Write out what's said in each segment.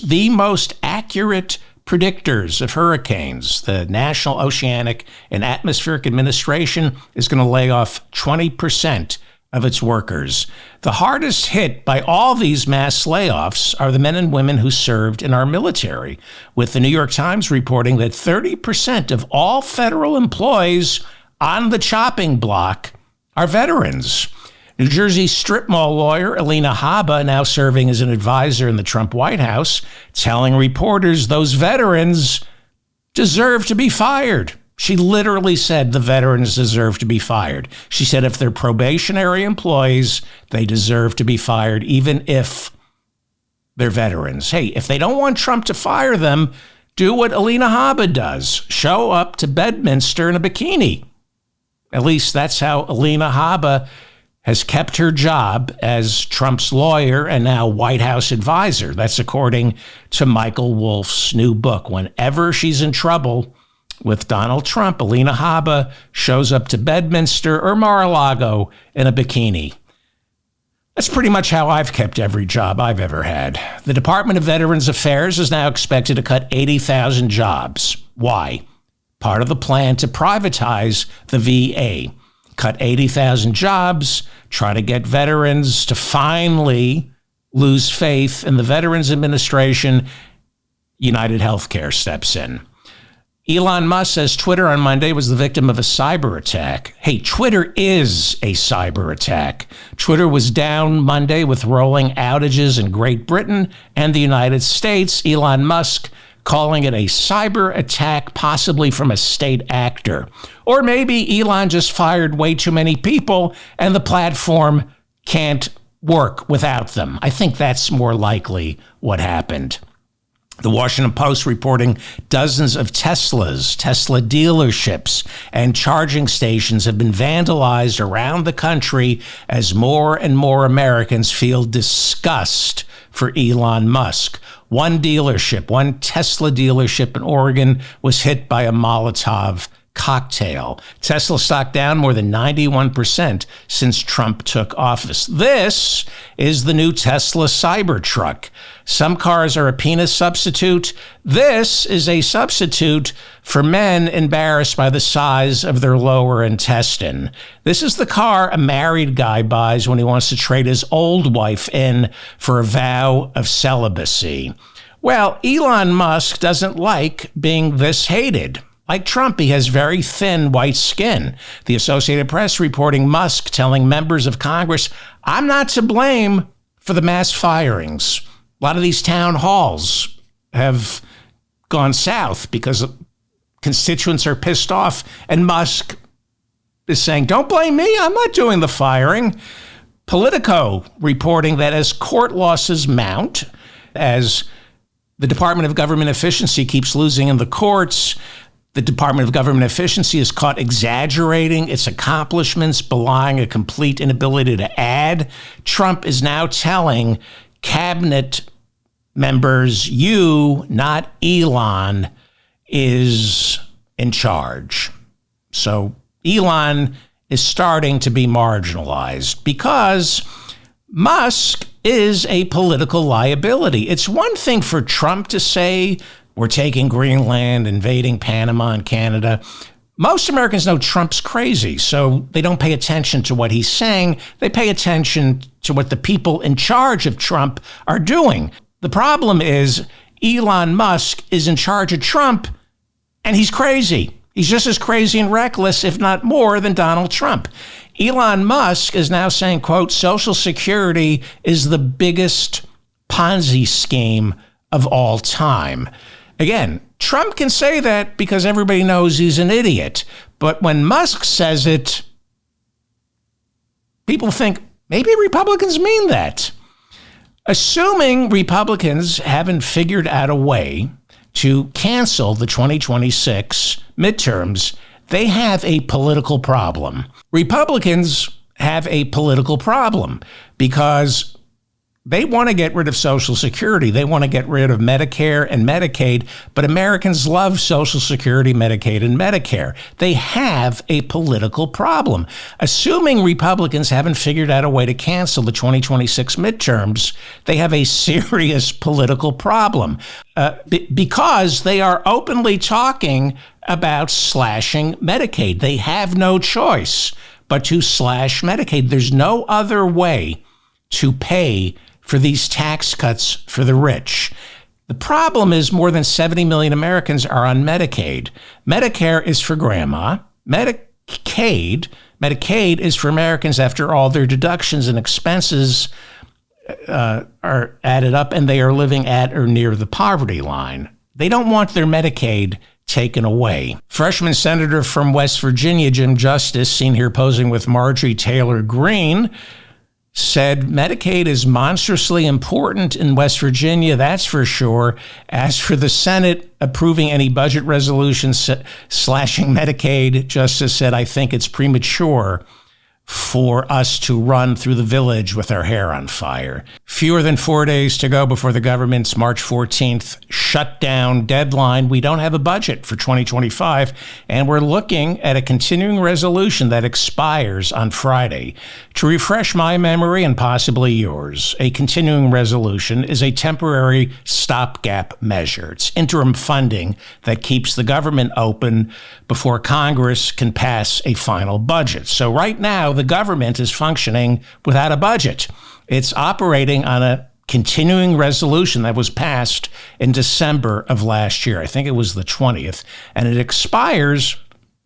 The most accurate predictors of hurricanes, the National Oceanic and Atmospheric Administration, is going to lay off 20% of its workers. The hardest hit by all these mass layoffs are the men and women who served in our military, with the New York Times reporting that 30% of all federal employees on the chopping block are veterans. New Jersey strip mall lawyer Alina Habba, now serving as an advisor in the Trump White House, telling reporters those veterans deserve to be fired. She literally said the veterans deserve to be fired. She said if they're probationary employees, they deserve to be fired, even if they're veterans. Hey, if they don't want Trump to fire them, do what Alina Habba does. Show up to Bedminster in a bikini. At least that's how Alina Habba has kept her job as Trump's lawyer and now White House advisor. That's according to Michael Wolff's new book. Whenever she's in trouble with Donald Trump, Alina Habba shows up to Bedminster or Mar-a-Lago in a bikini. That's pretty much how I've kept every job I've ever had. The Department of Veterans Affairs is now expected to cut 80,000 jobs. Why? Part of the plan to privatize the VA. Cut 80,000 jobs, try to get veterans to finally lose faith in the Veterans Administration. United Healthcare steps in. Elon Musk says Twitter on Monday was the victim of a cyber attack. Hey, Twitter is a cyber attack. Twitter was down Monday with rolling outages in Great Britain and the United States. Elon Musk calling it a cyber attack, possibly from a state actor. Or maybe Elon just fired way too many people and the platform can't work without them. I think that's more likely what happened. The Washington Post reporting dozens of Tesla dealerships and charging stations have been vandalized around the country as more and more Americans feel disgust for Elon Musk. One Tesla dealership in Oregon was hit by a Molotov cocktail. Tesla stock down more than 91% since Trump took office. This is the new Tesla Cybertruck. Some cars are a penis substitute. This is a substitute for men embarrassed by the size of their lower intestine. This is the car a married guy buys when he wants to trade his old wife in for a vow of celibacy. Well, Elon Musk doesn't like being this hated. Like Trump, he has very thin white skin. The Associated Press reporting Musk telling members of Congress, I'm not to blame for the mass firings. A lot of these town halls have gone south because constituents are pissed off. And Musk is saying, don't blame me. I'm not doing the firing. Politico reporting that as court losses mount, as the Department of Government Efficiency keeps losing in the courts, the Department of Government Efficiency is caught exaggerating its accomplishments, belying a complete inability to add. Trump is now telling cabinet members, you, not Elon, is in charge. So Elon is starting to be marginalized because Musk is a political liability. It's one thing for Trump to say, we're taking Greenland, invading Panama and Canada. Most Americans know Trump's crazy, so they don't pay attention to what he's saying. They pay attention to what the people in charge of Trump are doing. The problem is Elon Musk is in charge of Trump, and he's crazy. He's just as crazy and reckless, if not more, than Donald Trump. Elon Musk is now saying, quote, Social Security is the biggest Ponzi scheme of all time. Again, Trump can say that because everybody knows he's an idiot. But when Musk says it, people think maybe Republicans mean that. Assuming Republicans haven't figured out a way to cancel the 2026 midterms, they have a political problem. Republicans have a political problem because They want to get rid of Social Security. They want to get rid of Medicare and Medicaid, but Americans love Social Security, Medicaid, and Medicare. They have a political problem. Assuming Republicans haven't figured out a way to cancel the 2026 midterms, they have a serious political problem because they are openly talking about slashing Medicaid. They have no choice but to slash Medicaid. There's no other way to pay for these tax cuts for the rich. The problem is more than 70 million Americans are on Medicaid. Medicare is for grandma. Medicaid is for Americans after all their deductions and expenses are added up and they are living at or near the poverty line. They don't want their Medicaid taken away. Freshman senator from West Virginia, Jim Justice, seen here posing with Marjorie Taylor Greene, said Medicaid is monstrously important in West Virginia, that's for sure. As for the Senate approving any budget resolution slashing Medicaid, Justice said, I think it's premature for us to run through the village with our hair on fire. Fewer than 4 days to go before the government's March 14th shutdown deadline. We don't have a budget for 2025, and we're looking at a continuing resolution that expires on Friday. To refresh my memory and possibly yours, a continuing resolution is a temporary stopgap measure. It's interim funding that keeps the government open before Congress can pass a final budget. So right now, the government is functioning without a budget. It's operating on a continuing resolution that was passed in December of last year. I think it was the 20th, and it expires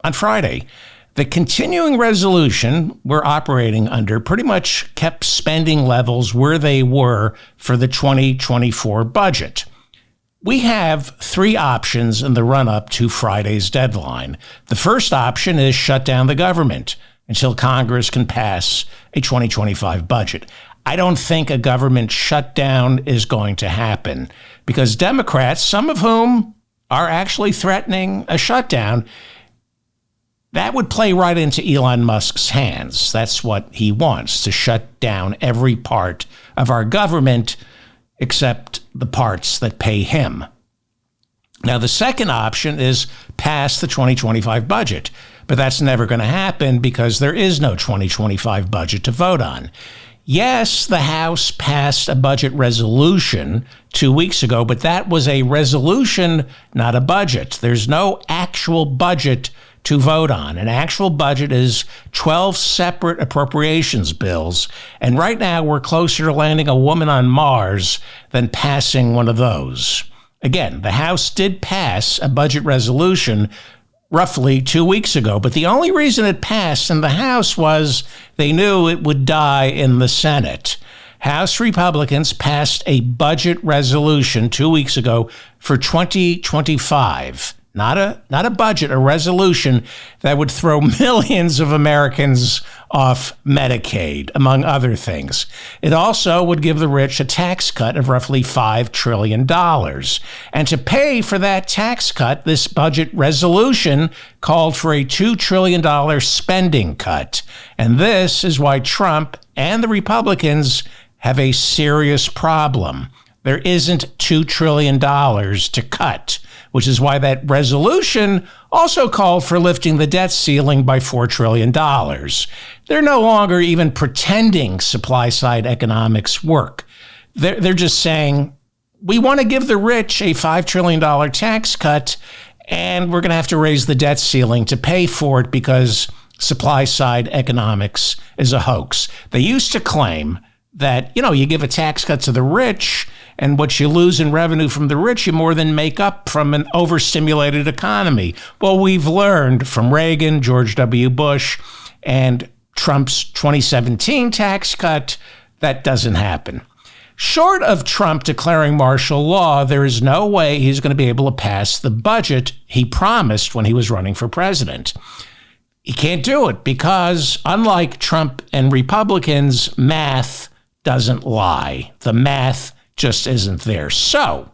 on Friday. The continuing resolution we're operating under pretty much kept spending levels where they were for the 2024 budget. We have three options in the run-up to Friday's deadline. The first option is shut down the government until Congress can pass a 2025 budget. I don't think a government shutdown is going to happen because Democrats, some of whom are actually threatening a shutdown, that would play right into Elon Musk's hands. That's what he wants, to shut down every part of our government except the parts that pay him. Now, the second option is pass the 2025 budget, but that's never going to happen because there is no 2025 budget to vote on. Yes, the House passed a budget resolution 2 weeks ago, but that was a resolution, not a budget. There's no actual budget to vote on. An actual budget is 12 separate appropriations bills, and right now we're closer to landing a woman on Mars than passing one of those. Again, the House did pass a budget resolution roughly 2 weeks ago, but the only reason it passed in the House was they knew it would die in the Senate. House Republicans passed a budget resolution 2 weeks ago for 2025. Not a budget, a resolution that would throw millions of Americans off Medicaid, among other things. It also would give the rich a tax cut of roughly $5 trillion. And to pay for that tax cut, this budget resolution called for a $2 trillion spending cut. And this is why Trump and the Republicans have a serious problem. There isn't $2 trillion to cut, which is why that resolution also called for lifting the debt ceiling by $4 trillion. They're no longer even pretending supply-side economics work. They're just saying, we want to give the rich a $5 trillion tax cut, and we're going to have to raise the debt ceiling to pay for it because supply-side economics is a hoax. They used to claim that, you give a tax cut to the rich, and what you lose in revenue from the rich, you more than make up from an overstimulated economy. Well, we've learned from Reagan, George W. Bush, and Trump's 2017 tax cut, that doesn't happen. Short of Trump declaring martial law, there is no way he's going to be able to pass the budget he promised when he was running for president. He can't do it because, unlike Trump and Republicans, math doesn't lie. The math just isn't there. So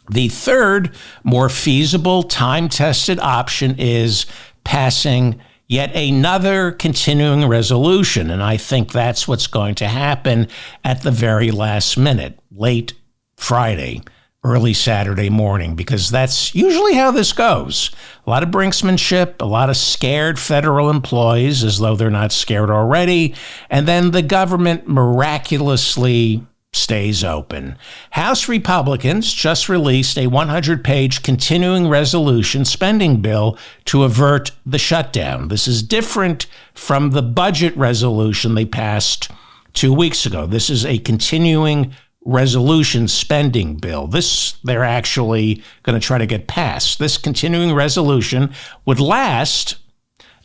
the third, more feasible, time-tested option is passing yet another continuing resolution. And I think that's what's going to happen at the very last minute, late Friday, early Saturday morning, because that's usually how this goes. A lot of brinksmanship, a lot of scared federal employees, as though they're not scared already, and then the government miraculously stays open. House Republicans just released a 100-page continuing resolution spending bill to avert the shutdown. This is different from the budget resolution they passed 2 weeks ago. This is a continuing resolution spending bill. This they're actually going to try to get passed. This continuing resolution would last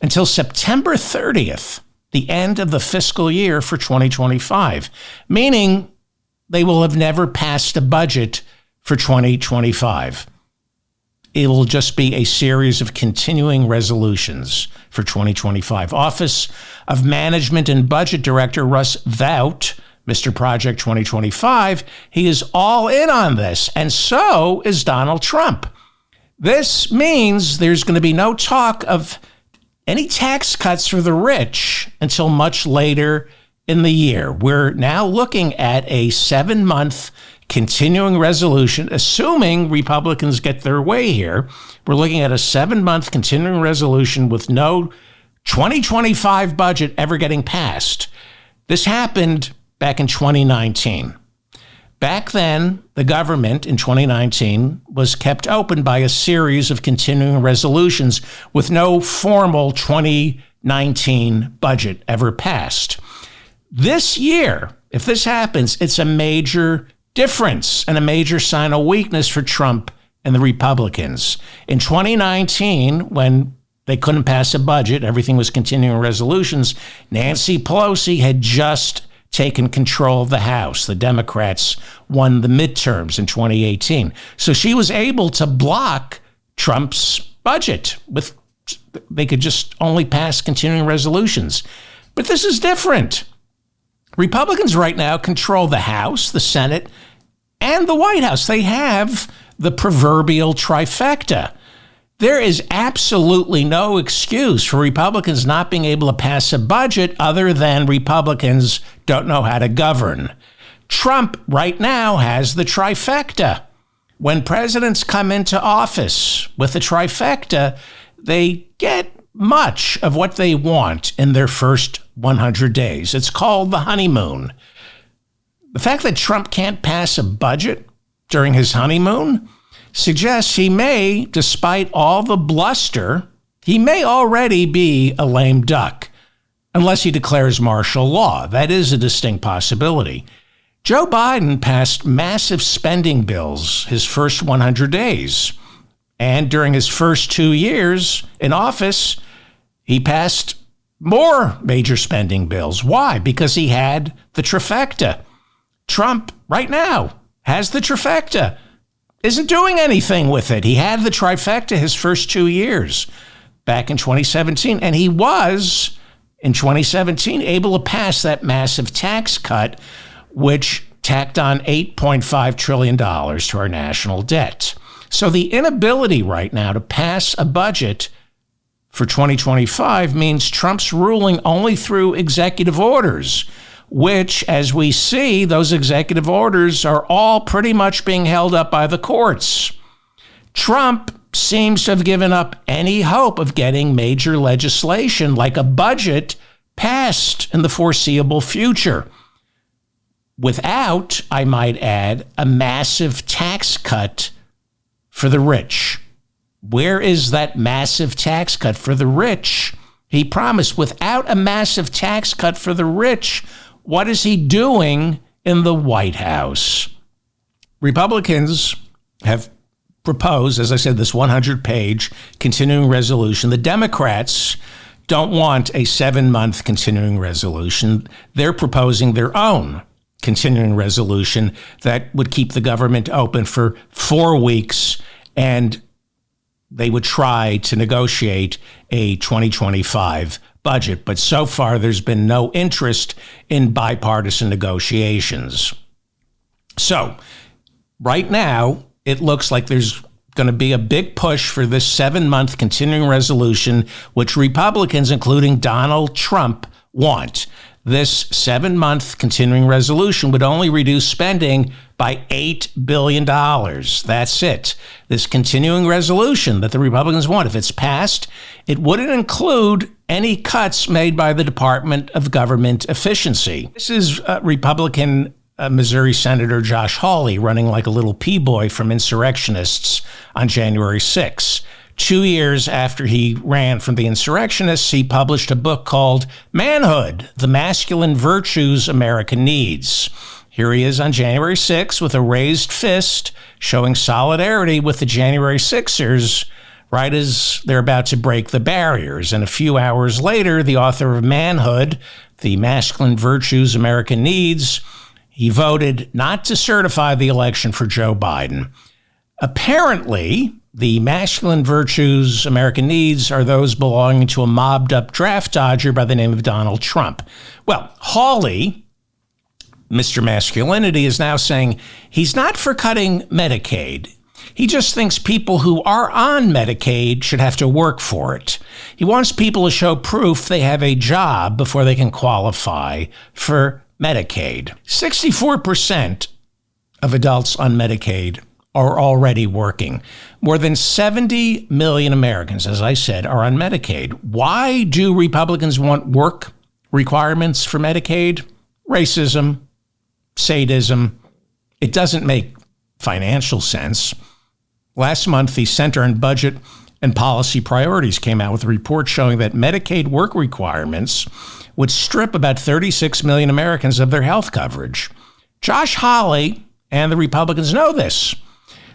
until September 30th, the end of the fiscal year for 2025, meaning they will have never passed a budget for 2025. It will just be a series of continuing resolutions for 2025. Office of Management and Budget Director Russ Vought, Mr. Project 2025, he is all in on this, and so is Donald Trump. This means there's going to be no talk of any tax cuts for the rich until much later in the year. We're now looking at a 7-month continuing resolution, assuming Republicans get their way here. We're looking at a 7-month continuing resolution with no 2025 budget ever getting passed. This happened back in 2019. Back then, the government in 2019 was kept open by a series of continuing resolutions with no formal 2019 budget ever passed. This year, if this happens, it's a major difference and a major sign of weakness for Trump and the Republicans. In 2019, when they couldn't pass a budget, everything was continuing resolutions, Nancy Pelosi had just taken control of the House. The Democrats won the midterms in 2018. So she was able to block Trump's budget. They could just only pass continuing resolutions. But this is different. Republicans right now control the House, the Senate, and the White House. They have the proverbial trifecta. There is absolutely no excuse for Republicans not being able to pass a budget other than Republicans don't know how to govern. Trump right now has the trifecta. When presidents come into office with the trifecta, they get much of what they want in their first 100 days. It's called the honeymoon. The fact that Trump can't pass a budget during his honeymoon suggests he may, despite all the bluster, he may already be a lame duck, unless he declares martial law. That is a distinct possibility. Joe Biden passed massive spending bills his first 100 days. And during his first 2 years in office, he passed more major spending bills. Why? Because he had the trifecta. Trump, right now, has the trifecta. Isn't doing anything with it. He had the trifecta his first 2 years back in 2017. And he was, in 2017, able to pass that massive tax cut, which tacked on $8.5 trillion to our national debt. So the inability right now to pass a budget for 2025 means Trump's ruling only through executive orders, which, as we see, those executive orders are all pretty much being held up by the courts. Trump seems to have given up any hope of getting major legislation like a budget passed in the foreseeable future, without, I might add, a massive tax cut for the rich. Where is that massive tax cut for the rich? He promised without a massive tax cut for the rich. What is he doing in the White House? Republicans have proposed, as I said, this 100-page continuing resolution. The Democrats don't want a 7-month continuing resolution. They're proposing their own continuing resolution that would keep the government open for 4 weeks, and they would try to negotiate a 2025 budget. But so far, there's been no interest in bipartisan negotiations. So right now, it looks like there's going to be a big push for this 7-month continuing resolution, which Republicans, including Donald Trump, want. This 7-month continuing resolution would only reduce spending by $8 billion. That's it. This continuing resolution that the Republicans want, if it's passed, it wouldn't include any cuts made by the Department of Government Efficiency. This is Republican Missouri Senator Josh Hawley running like a little P-boy from insurrectionists on January 6. 2 years after he ran from the insurrectionists, he published a book called Manhood: The Masculine Virtues America Needs. Here he is on January 6 with a raised fist, showing solidarity with the January 6ers, right as they're about to break the barriers. And a few hours later, the author of Manhood: The Masculine Virtues America Needs, he voted not to certify the election for Joe Biden. Apparently, the masculine virtues America needs are those belonging to a mobbed-up draft dodger by the name of Donald Trump. Well, Hawley, Mr. Masculinity, is now saying he's not for cutting Medicaid. He just thinks people who are on Medicaid should have to work for it. He wants people to show proof they have a job before they can qualify for Medicaid. 64% of adults on Medicaid are already working. More than 70 million Americans, as I said, are on Medicaid. Why do Republicans want work requirements for Medicaid? Racism, sadism. It doesn't make financial sense. Last month, the Center on Budget and Policy Priorities came out with a report showing that Medicaid work requirements would strip about 36 million Americans of their health coverage. Josh Hawley and the Republicans know this.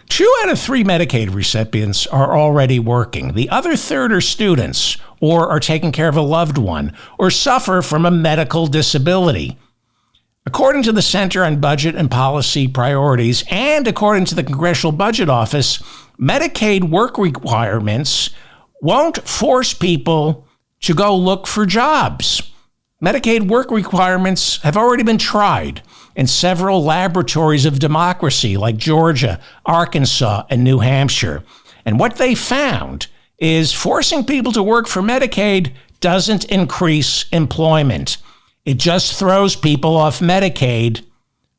2 out of 3 Medicaid recipients are already working. The other third are students, or are taking care of a loved one, or suffer from a medical disability. According to the Center on Budget and Policy Priorities, and according to the Congressional Budget Office, Medicaid work requirements won't force people to go look for jobs. Medicaid work requirements have already been tried in several laboratories of democracy like Georgia, Arkansas, and New Hampshire. And what they found is forcing people to work for Medicaid doesn't increase employment. It just throws people off Medicaid,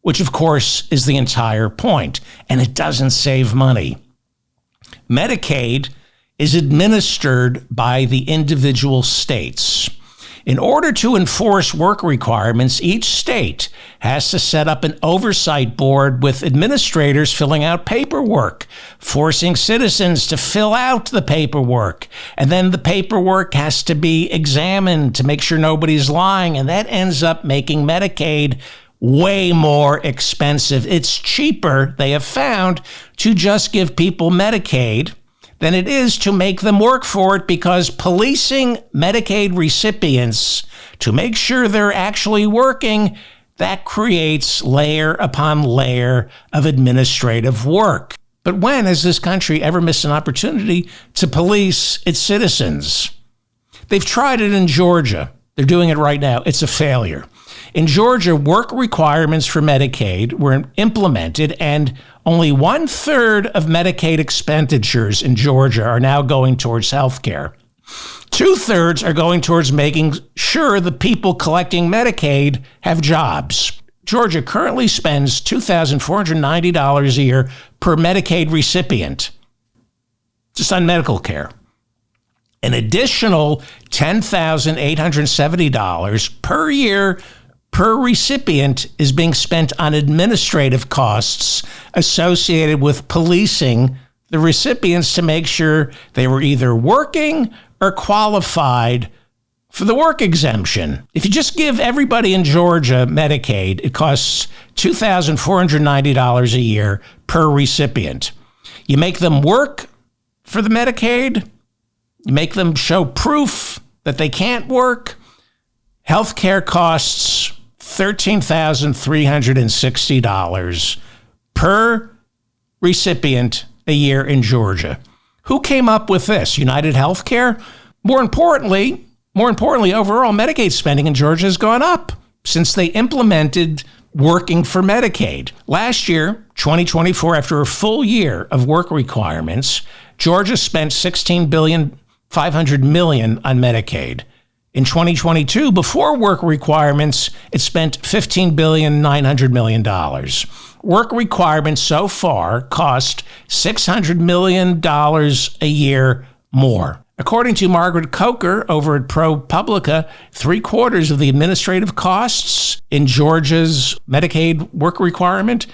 which of course is the entire point, and it doesn't save money. Medicaid is administered by the individual states. In order to enforce work requirements, each state has to set up an oversight board with administrators filling out paperwork, forcing citizens to fill out the paperwork. And then the paperwork has to be examined to make sure nobody's lying. And that ends up making Medicaid way more expensive. It's cheaper, they have found, to just give people Medicaid than it is to make them work for it, because policing Medicaid recipients to make sure they're actually working, that creates layer upon layer of administrative work. But when has this country ever missed an opportunity to police its citizens? They've tried it in Georgia. They're doing it right now. It's a failure. In Georgia, work requirements for Medicaid were implemented, and only 1/3 of Medicaid expenditures in Georgia are now going towards health care. 2/3 are going towards making sure the people collecting Medicaid have jobs. Georgia currently spends $2,490 a year per Medicaid recipient, just on medical care. An additional $10,870 per year per recipient is being spent on administrative costs associated with policing the recipients to make sure they were either working or qualified for the work exemption. If you just give everybody in Georgia Medicaid, it costs $2,490 a year per recipient. You make them work for the Medicaid, you make them show proof that they can't work, healthcare costs $13,360 per recipient a year in Georgia. Who came up with this? United Healthcare? More importantly, overall Medicaid spending in Georgia has gone up since they implemented working for Medicaid. Last year, 2024, after a full year of work requirements, Georgia spent $16.5 billion on Medicaid. In 2022, before work requirements, it spent $15.9 billion. Work requirements so far cost $600 million a year more. According to Margaret Coker over at ProPublica, 3/4 of the administrative costs in Georgia's Medicaid work requirement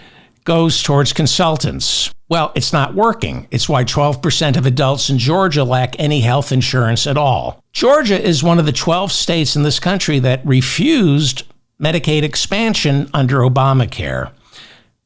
goes towards consultants. Well, it's not working. It's why 12% of adults in Georgia lack any health insurance at all. Georgia is one of the 12 states in this country that refused Medicaid expansion under Obamacare.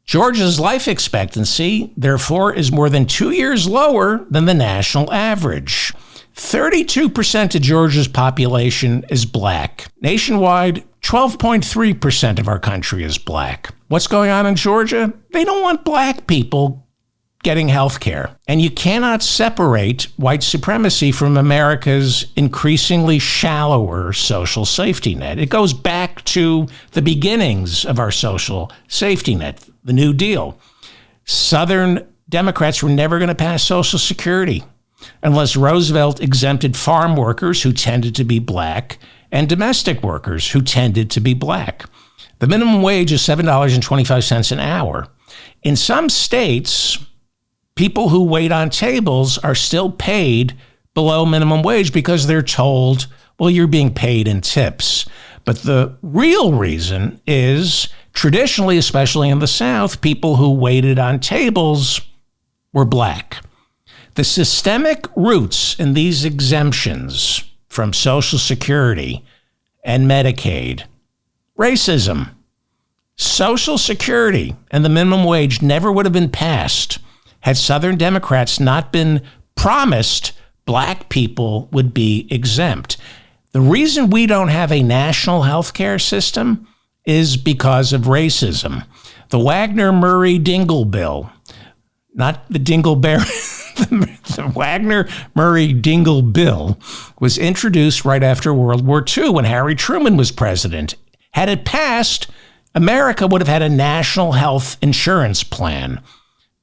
Georgia's life expectancy, therefore, is more than 2 years lower than the national average. 32% of Georgia's population is black. Nationwide, 12.3% of our country is black. What's going on in Georgia? They don't want black people getting health care. And you cannot separate white supremacy from America's increasingly shallower social safety net. It goes back to the beginnings of our social safety net, the New Deal. Southern Democrats were never going to pass Social Security unless Roosevelt exempted farm workers who tended to be black and domestic workers who tended to be black. The minimum wage is $7.25 an hour. In some states, people who wait on tables are still paid below minimum wage because they're told, well, you're being paid in tips. But the real reason is traditionally, especially in the South, people who waited on tables were black. The systemic roots in these exemptions from Social Security and Medicaid, racism. Social Security and the minimum wage never would have been passed had Southern Democrats not been promised black people would be exempt. The reason we don't have a national health care system is because of racism. The Wagner-Murray-Dingle bill, not the Dingleberry, the Wagner-Murray-Dingle bill was introduced right after World War II when Harry Truman was president. Had it passed, America would have had a national health insurance plan.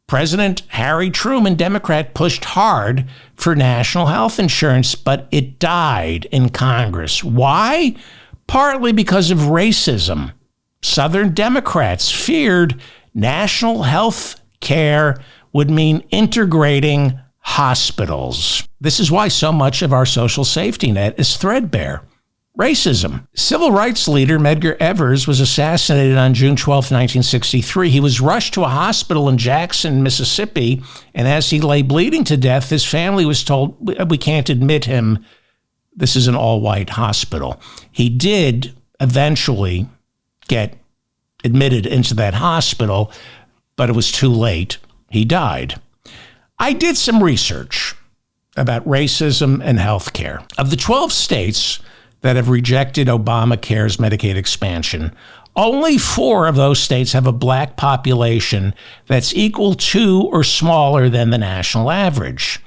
President Harry Truman, Democrat, pushed hard for national health insurance, but it died in Congress. Why? Partly because of racism. Southern Democrats feared national health care would mean integrating hospitals. This is why so much of our social safety net is threadbare. Racism. Civil rights leader Medgar Evers was assassinated on June 12, 1963. He was rushed to a hospital in Jackson, Mississippi, and as he lay bleeding to death, his family was told, we can't admit him. This is an all-white hospital. He did eventually get admitted into that hospital, but it was too late. He died. I did some research about racism and health care. Of the 12 states that have rejected Obamacare's Medicaid expansion, only 4 of those states have a black population that's equal to or smaller than the national average.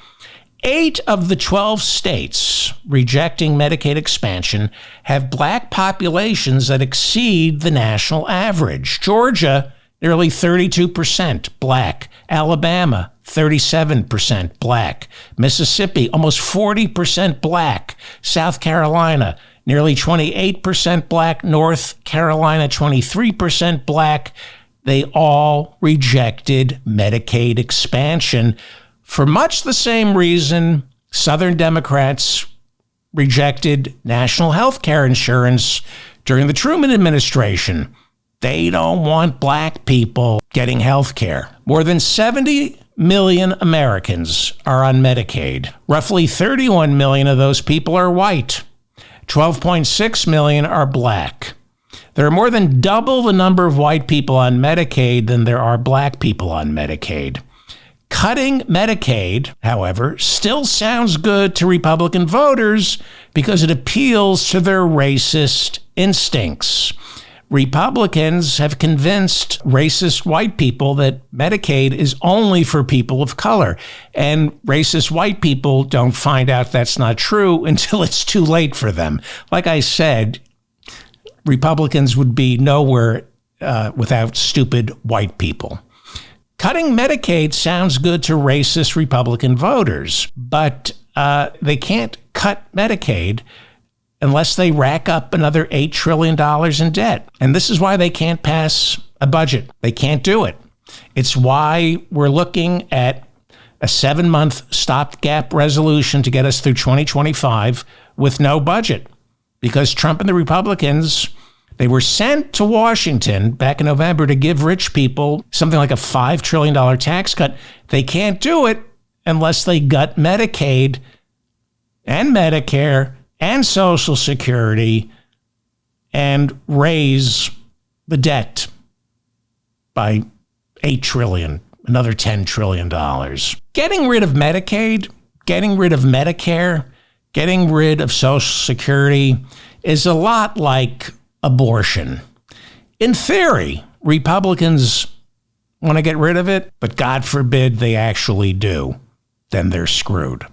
8 of the 12 states rejecting Medicaid expansion have black populations that exceed the national average. Georgia, nearly 32% black. Alabama, 37% black. Mississippi, almost 40% black. South Carolina, nearly 28% black. North Carolina, 23% black. They all rejected Medicaid expansion for much the same reason Southern Democrats rejected national health care insurance during the Truman administration. They don't want black people getting health care. More than 70 million Americans are on Medicaid. Roughly 31 million of those people are white. 12.6 million are black. There are more than double the number of white people on Medicaid than there are black people on Medicaid. Cutting Medicaid, however, still sounds good to Republican voters because it appeals to their racist instincts. Republicans have convinced racist white people that Medicaid is only for people of color. And racist white people don't find out that's not true until it's too late for them. Like I said, Republicans would be nowhere without stupid white people. Cutting Medicaid sounds good to racist Republican voters, but they can't cut Medicaid unless they rack up another $8 trillion in debt. And this is why they can't pass a budget. They can't do it. It's why we're looking at a 7-month stopgap resolution to get us through 2025 with no budget. Because Trump and the Republicans, they were sent to Washington back in November to give rich people something like a $5 trillion tax cut. They can't do it unless they gut Medicaid and Medicare and Social Security and raise the debt by $8 trillion, another $10 trillion. Getting rid of Medicaid, getting rid of Medicare, getting rid of Social Security is a lot like abortion. In theory, Republicans want to get rid of it, but God forbid they actually do. Then they're screwed.